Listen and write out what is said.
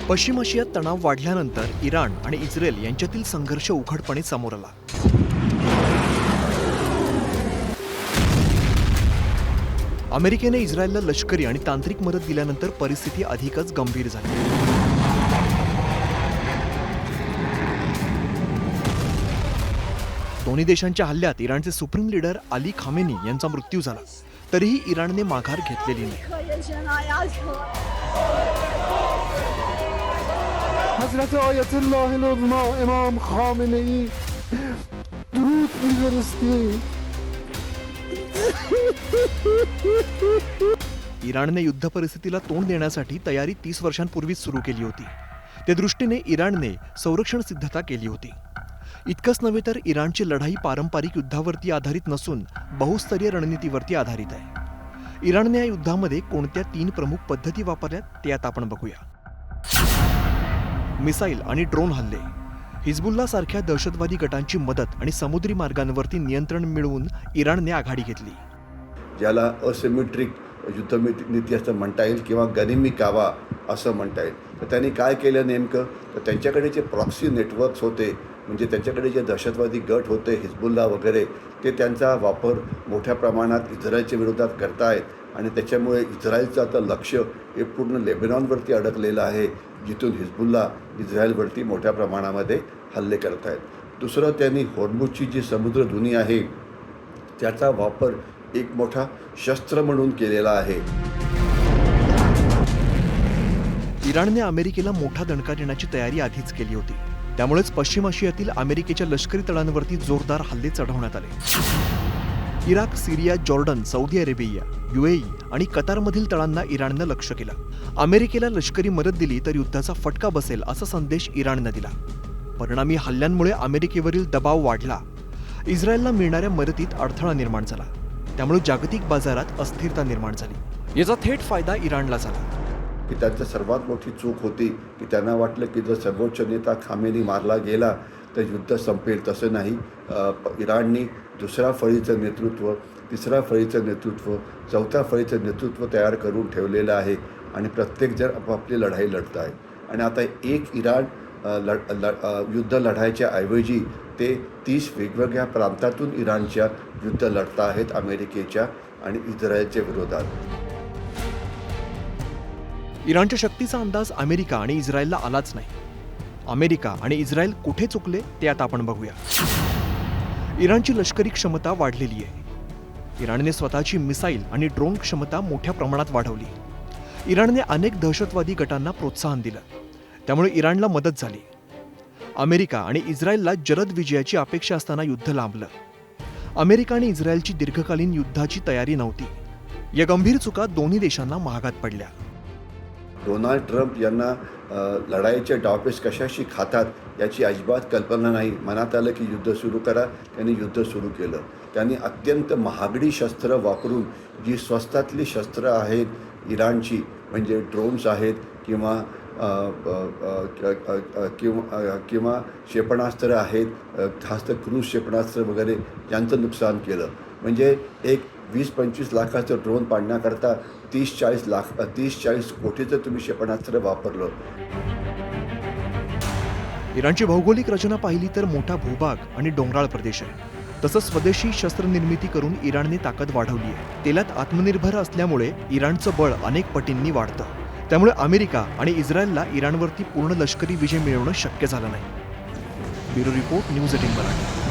पश्चिम आशियात तणाव वाढल्यानंतर इराण आणि इस्रायल यांच्यातील संघर्ष उघडपणे समोर आला. अमेरिकेने इस्रायलला लष्करी आणि तांत्रिक मदत दिल्यानंतर परिस्थिती अधिकच गंभीर झाली. दोन्ही देशांच्या हल्ल्यात इराणचे सुप्रीम लीडर अली खामेनी यांचा मृत्यू झाला. तरीही इराणने माघार घेतलेली नाही. حضرت آیت الله العظما امام خامنه ای درود می‌فرستیم. इराणने युद्ध परिस्थितीला तोंड देण्यासाठी तयारी 30 वर्षांपूर्वीच सुरू केली होती. त्या दृष्टीने इराणने संरक्षण सिद्धता केली होती. इतकंच नव्हे तर इराणची लढाई पारंपरिक युद्धावरती आधारित नसून बहुस्तरीय रणनीतीवरती आधारित आहे. इराणने या युद्धामध्ये कोणत्या 3 प्रमुख पद्धती वापरल्यात ते आता आपण बघूया. मिसाईल आणि ड्रोन हल्ले, हिजबुल्ला सारख्या दहशतवादी गटांची मदत आणि समुद्री मार्गांवरती नियंत्रण मिळवून इराणने आघाडी घेतली. ज्याला असिमेट्रिक युद्धनीती असं म्हणता येईल किंवा गनिमी कावा असं म्हणता येईल. तर त्यांनी काय केलं नेमकं, तर त्यांच्याकडे जे प्रॉक्सी नेटवर्क्स होते, म्हणजे त्यांच्याकडे जे दहशतवादी गट होते हिजबुल्ला वगैरे, ते त्यांचा वापर मोठ्या प्रमाणात इस्रायलच्या विरोधात करतायत. आणि त्याच्यामुळे इस्रायलचं आता लक्ष हे पूर्ण लेबनॉनवरती अडकलेलं आहे, जिथून हिजबुल्ला इस्रायलवरती मोठ्या प्रमाणामध्ये हल्ले करत आहेत. दुसरं, त्यांनी होर्मुझची जी समुद्रधुनी आहे त्याचा वापर एक मोठा शस्त्र म्हणून केलेला आहे. इराणने अमेरिकेला मोठा दणका देण्याची तयारी आधीच केली होती. त्यामुळेच पश्चिम आशियातील अमेरिकेच्या लष्करी तळांवरती जोरदार हल्ले चढवण्यात आले. इराक, सिरिया, जॉर्डन, सौदी अरेबिया, UAE आणि कतारमधील तळांना इराणनं लक्ष केलं. अमेरिकेला लष्करी मदत दिली तर युद्धाचा फटका बसेल असा संदेश इराणनं दिला. परिणामी हल्ल्यांमुळे अमेरिकेवरील दबाव वाढला. इस्रायलला मिळणाऱ्या मदतीत अडथळा निर्माण झाला. त्यामुळे जागतिक बाजारात अस्थिरता निर्माण झाली. याचा थेट फायदा इराणला झाला. की त्यांचं सर्वात मोठी चूक होती की त्यांना वाटलं की जर सर्वोच्च नेता खामेनी मारला गेला तर युद्ध संपेल. तसं नाही. इराणनी दुसऱ्या फळीचं नेतृत्व, तिसऱ्या फळीचं नेतृत्व, चौथ्या फळीचं नेतृत्व तयार करून ठेवलेलं आहे आणि प्रत्येकजण आपापली लढाई लढत आहे. आणि आता एक इराण युद्ध लढायच्या ऐवजी ते 30 वेगवेगळ्या प्रांतातून इराणच्या युद्ध लढत आहेत अमेरिकेच्या आणि इस्रायलच्या विरोधात. इराणच्या शक्तीचा अंदाज अमेरिका आणि इस्रायलला आलाच नाही. अमेरिका आणि इस्रायल कुठे चुकले ते आता आपण बघूया. इराणची लष्करी क्षमता वाढलेली आहे. इराणने स्वतःची मिसाईल आणि ड्रोन क्षमता मोठ्या प्रमाणात वाढवली. इराणने अनेक दहशतवादी गटांना प्रोत्साहन दिलं. त्यामुळे इराणला मदत झाली. अमेरिका आणि इस्रायलला जलद विजयाची अपेक्षा असताना युद्ध लांबलं. अमेरिका आणि इस्रायलची दीर्घकालीन युद्धाची तयारी नव्हती. या गंभीर चुका दोन्ही देशांना महागात पडल्या. डोनाल्ड ट्रम्प यांना लढाईचे डावपेच कशाशी खातात याची अजिबात कल्पना नाही. मनात आलं की युद्ध सुरू करा. त्यांनी युद्ध सुरू केलं. त्यांनी अत्यंत महागडी शस्त्र वापरून, जी स्वस्तातली शस्त्र आहेत इराणची, म्हणजे ड्रोन्स आहेत किंवा किंवा क्षेपणास्त्र आहेत, खास क्रूज क्षेपणास्त्र वगैरे, यांचं नुकसान केलं. म्हणजे एक 20-25 लाखाचं ड्रोन पाडण्याकरता 30-40 कोटीचं तुम्ही क्षेपणास्त्र वापरलं. इराणची भौगोलिक रचना पाहिली तर मोठा भूभाग आणि डोंगराळ प्रदेश आहे. तसंच स्वदेशी शस्त्रनिर्मिती करून इराणने ताकद वाढवली आहे. तेलात आत्मनिर्भर असल्यामुळे इराणचं बळ अनेक पटींनी वाढतं. त्यामुळे अमेरिका आणि इस्रायलला इराणवरती पूर्ण लष्करी विजय मिळवणं शक्य झालं नाही. Bureau report, news 18 Marathi.